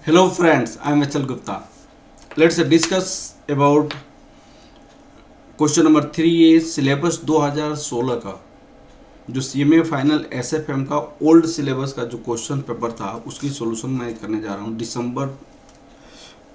Hello friends, I am Achal Gupta. Let's discuss about question number 3A syllabus 2016 का जो CMA final SFM का old syllabus का जो question paper था उसकी सॉल्यूशन मैं करने जा रहा हूँ दिसंबर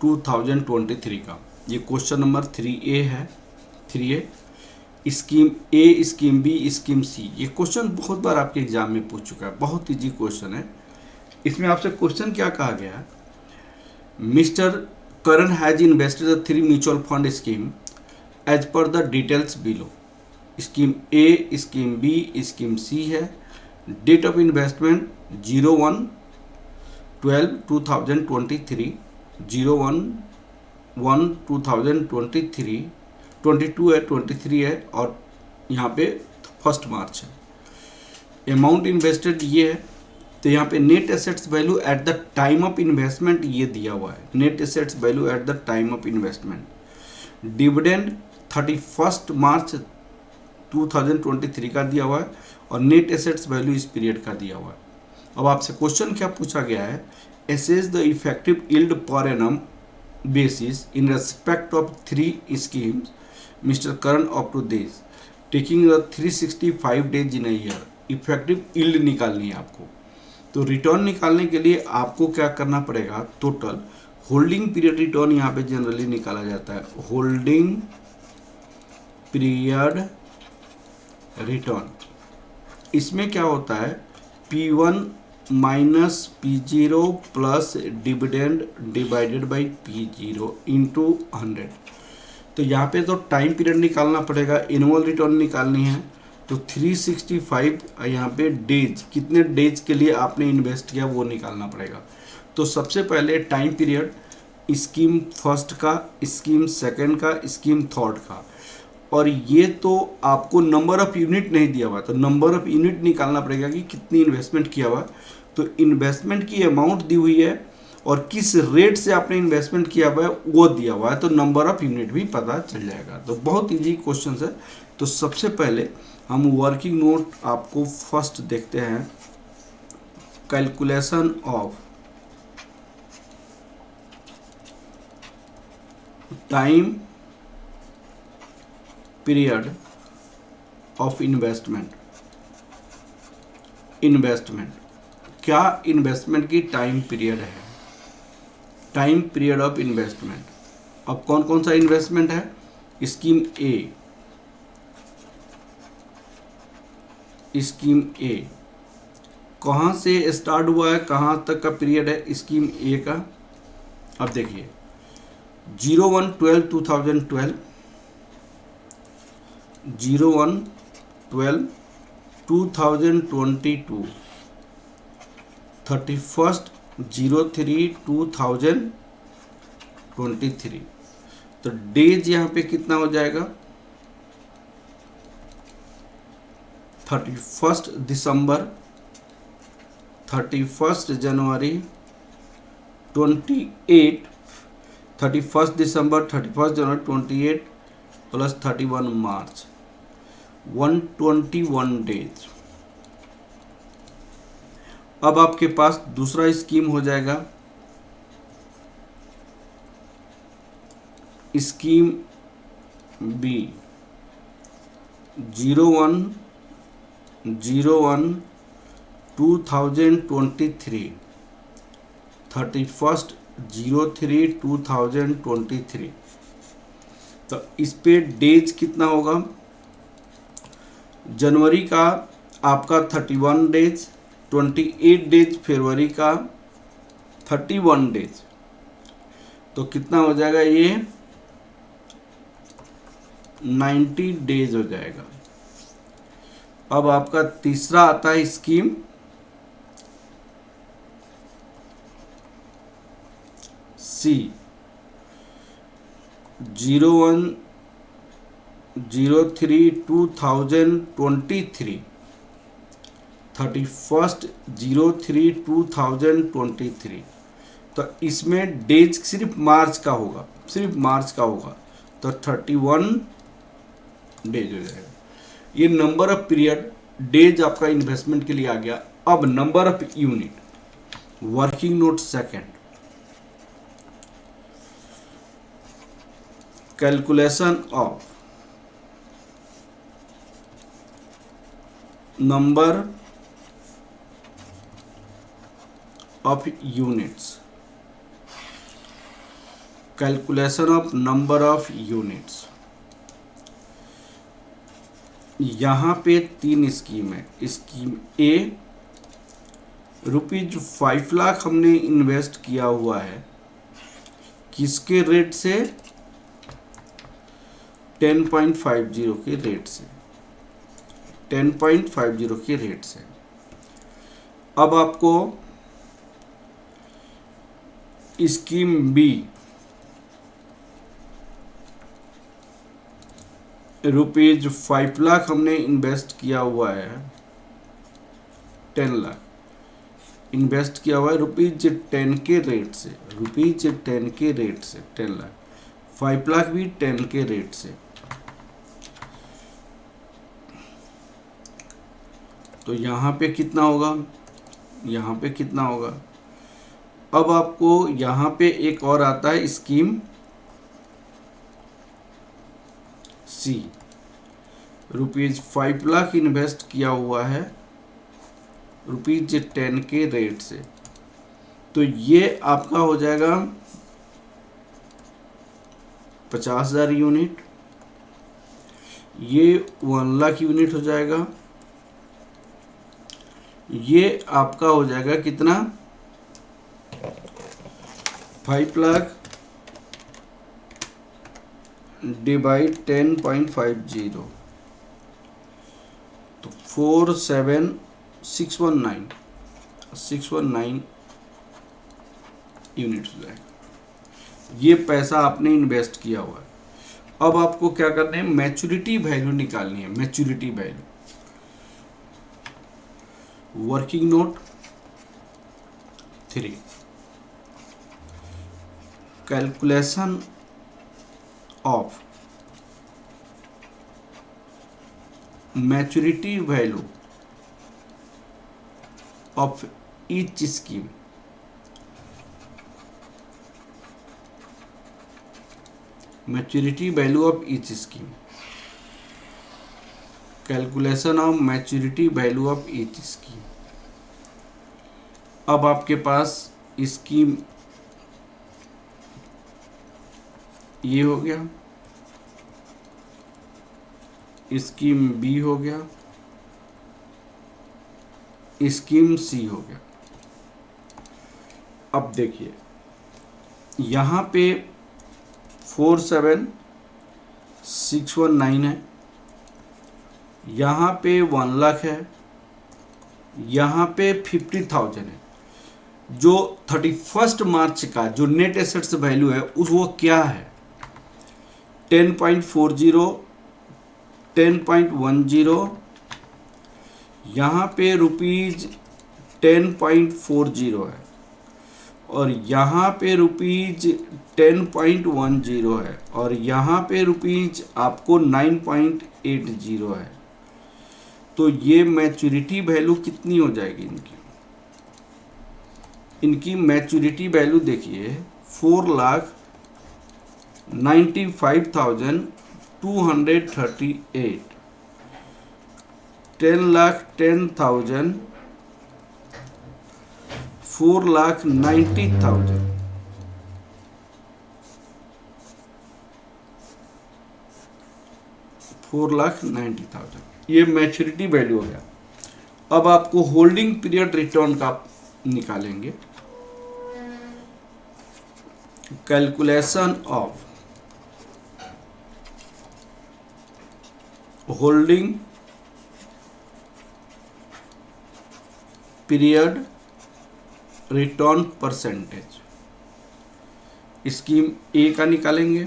2023 का। ये क्वेश्चन नंबर 3A है। 3A scheme A, scheme B, scheme सी। ये क्वेश्चन बहुत बार आपके एग्जाम में पूछ चुका है, बहुत इजी क्वेश्चन है। इसमें आपसे क्वेश्चन क्या कहा गया है? Mr. Karan has invested the three mutual fund scheme as per the details below. Scheme A, scheme B, scheme C है। डेट ऑफ इन्वेस्टमेंट 01/12/2023, 01/1/2023, 22 है, 23 है और यहाँ पे 1 मार्च है। अमाउंट इन्वेस्टेड ये है। तो यहाँ पे net assets value at the time of investment ये दिया हुआ है। Net assets value at the time of investment. Dividend 31 मार्च 2023 का दिया हुआ है और नेट एसेट्स वैल्यू इस पीरियड का दिया हुआ है। अब आपसे क्वेश्चन क्या पूछा गया है? Assess the effective yield per annum basis in respect of 3 schemes Mr. Karan up to this taking the 365 days in a year। Effective yield निकालनी है आपको। तो रिटर्न निकालने के लिए आपको क्या करना पड़ेगा? टोटल होल्डिंग पीरियड रिटर्न यहाँ पे जनरली निकाला जाता है। होल्डिंग पीरियड रिटर्न, इसमें क्या होता है? P1 minus P0 plus dividend divided by P0 into 100। तो यहाँ पे तो टाइम पीरियड निकालना पड़ेगा, एनुअल रिटर्न निकालनी है। तो 365 यहाँ पे डेज, कितने डेज के लिए आपने इन्वेस्ट किया वो निकालना पड़ेगा। तो सबसे पहले टाइम पीरियड स्कीम फर्स्ट का, स्कीम सेकंड का, स्कीम थर्ड का। और ये तो आपको नंबर ऑफ यूनिट नहीं दिया हुआ, तो नंबर ऑफ यूनिट निकालना पड़ेगा कि कितनी इन्वेस्टमेंट किया हुआ। तो इन्वेस्टमेंट की अमाउंट दी हुई है और किस रेट से आपने इन्वेस्टमेंट किया हुआ है वो दिया हुआ है, तो नंबर ऑफ यूनिट भी पता चल जाएगा। तो बहुत इजी क्वेश्चन है। तो सबसे पहले हम वर्किंग नोट आपको फर्स्ट देखते हैं। Calculation of time period of investment. Investment क्या? इन्वेस्टमेंट की टाइम पीरियड है। Time period of investment. अब कौन कौन सा इन्वेस्टमेंट है? स्कीम ए, स्कीम ए कहाँ से स्टार्ट हुआ है, कहाँ तक का पीरियड है स्कीम ए का? अब देखिए 01/12/2012, 01/12/2022, 31/03/2023। तो डेज यहाँ पे कितना हो जाएगा? 31 दिसंबर, 31 जनवरी, 28, 31 दिसंबर, 31 जनवरी, 28 प्लस 31 मार्च, 121 डेज। अब आपके पास दूसरा स्कीम हो जाएगा स्कीम बी, 01/01/2023, 31/03/2023। तो इस पे डेज कितना होगा? जनवरी का आपका 31 डेज, 28 डेज फरवरी का, 31 डेज। तो कितना हो जाएगा? ये 90 डेज हो जाएगा। अब आपका तीसरा आता है स्कीम सी, 01/03/2023, 31/03/2023। तो इसमें डेज सिर्फ मार्च का होगा, सिर्फ मार्च का होगा। तो 31 डेज हो जाएगा। ये नंबर ऑफ पीरियड, डेज आपका इन्वेस्टमेंट के लिए आ गया। अब number of unit, working note second, calculation of number of units, calculation of number of units. यहाँ पे 3 स्कीम है। स्कीम ए, ₹5 लाख हमने इन्वेस्ट किया हुआ है, किसके रेट से? 10.50 के रेट से, 10.50 के रेट से। अब आपको स्कीम बी ₹5 लाख हमने इन्वेस्ट किया हुआ है, 10 लाख इन्वेस्ट किया हुआ है ₹10 के रेट से, ₹10 के रेट से 10 लाख, 5 लाख भी 10 के रेट से। तो यहाँ पे कितना होगा? यहाँ पे कितना होगा? अब आपको यहाँ पे एक और आता है स्कीम सी, ₹5 लाख इन्वेस्ट किया हुआ है ₹10 के रेट से। तो ये आपका हो जाएगा 50,000 यूनिट, ये 1 लाख यूनिट हो जाएगा। ये आपका हो जाएगा कितना? 5 लाख डिवाइड 10.50, तो 619 यूनिट हो जाएगा। ये पैसा आपने इन्वेस्ट किया हुआ है। अब आपको क्या करना है? मैच्योरिटी वैल्यू निकालनी है। Maturity value, working note 3, calculation of maturity value of each scheme. Maturity value of each scheme, calculation of maturity value of each scheme. अब आपके पास स्कीम ये हो गया, स्कीम बी हो गया, स्कीम सी हो गया। अब देखिए यहाँ पे 47,619 है, यहाँ पे 1 लाख है, यहाँ पे 50,000 है। जो 31 मार्च का जो नेट एसेट्स वैल्यू है उस वो क्या है? 10.40, 10.10, यहाँ पे ₹10.40 है, और यहाँ पे ₹10.10 है, और यहाँ पे आपको 9.80 है। तो ये मैच्योरिटी वैल्यू कितनी हो जाएगी इनकी? इनकी मैच्योरिटी वैल्यू देखिए 4,95,238, 10,10,000, 4,90,000। ये मैच्योरिटी वैल्यू हो गया। अब आपको होल्डिंग पीरियड रिटर्न का निकालेंगे। Calculation of holding period return percentage, scheme A का निकालेंगे।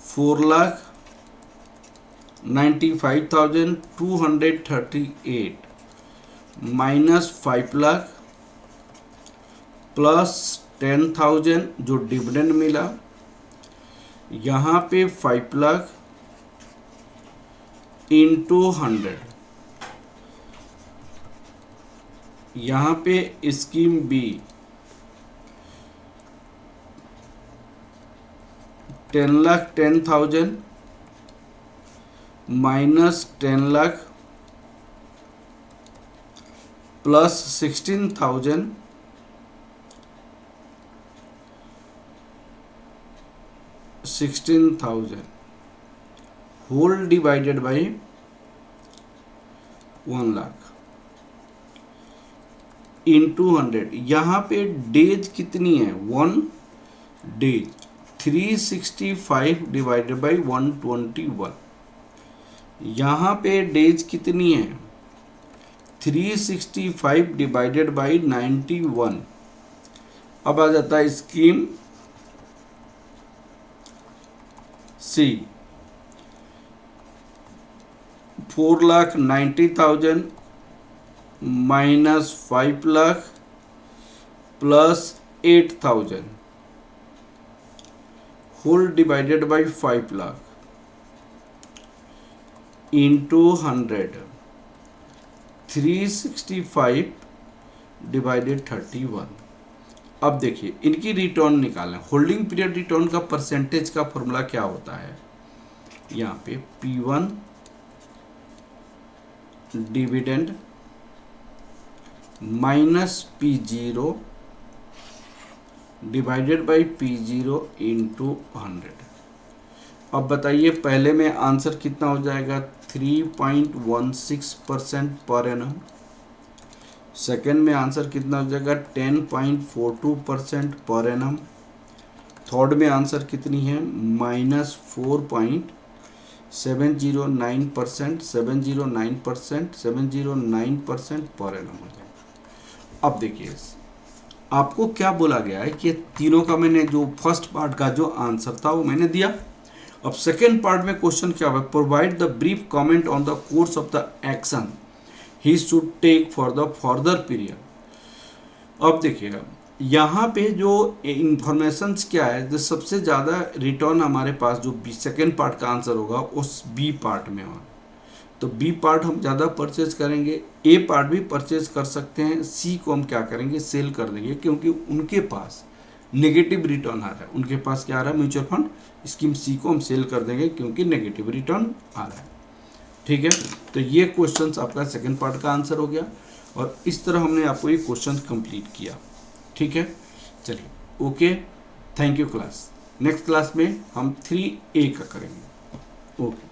$4,95,238 माइनस 5 लाख प्लस 10,000 जो डिविडेंड मिला, यहाँ पे 5 लाख इंटू 100, यहाँ पे scheme B 10,10,000 minus 10 lakh plus 16,000 whole divided by 1 lakh into 100। यहाँ पे डेज कितनी है? 1 डेज। 365 divided by 121। यहाँ पे डेज कितनी है? 365 डिवाइडेड बाई 91। अब आ जाता है scheme C. 4,90,000 minus 5 lakh plus 8,000 whole divided by 5 lakh into 100। 365 divided 31। अब देखिए इनकी रिटर्न निकालें। होल्डिंग पीरियड रिटर्न का परसेंटेज का फॉर्मूला क्या होता है? यहाँ पे P1 dividend minus P0 divided by P0 into 100। अब बताइए पहले में आंसर कितना हो जाएगा? 3.16% पर एनम। सेकेंड में आंसर कितना हो जाएगा? 10.42% पर एनम। थर्ड में आंसर कितनी है? माइनस 4.709% 709% पर एनम हो जाएगा। अब देखिए आपको क्या बोला गया है कि तीनों का मैंने जो फर्स्ट पार्ट का जो आंसर था वो मैंने दिया। अब सेकेंड पार्ट में क्वेश्चन क्या हुआ? Provide the brief comment on the course of the action he should take for the further period. अब देखिएगा यहाँ पे जो इंफॉर्मेशंस क्या है, जो सबसे ज़्यादा रिटर्न हमारे पास जो सेकेंड पार्ट का आंसर होगा उस बी पार्ट में होगा, तो बी पार्ट हम ज़्यादा परचेज करेंगे। ए पार्ट भी परचेज कर सकते हैं। सी को हम क्या करेंगे? सेल कर देंगे, क्योंकि उनके पास नेगेटिव रिटर्न आ रहा है। उनके पास क्या आ रहा है? म्यूचुअल फंड स्कीम सी को हम सेल कर देंगे क्योंकि नेगेटिव रिटर्न आ रहा है। ठीक है, तो ये क्वेश्चंस आपका सेकंड पार्ट का आंसर हो गया और इस तरह हमने आपको ये क्वेश्चन कंप्लीट किया। ठीक है, चलिए okay, thank you class. Next class में हम 3A का करेंगे। ओके।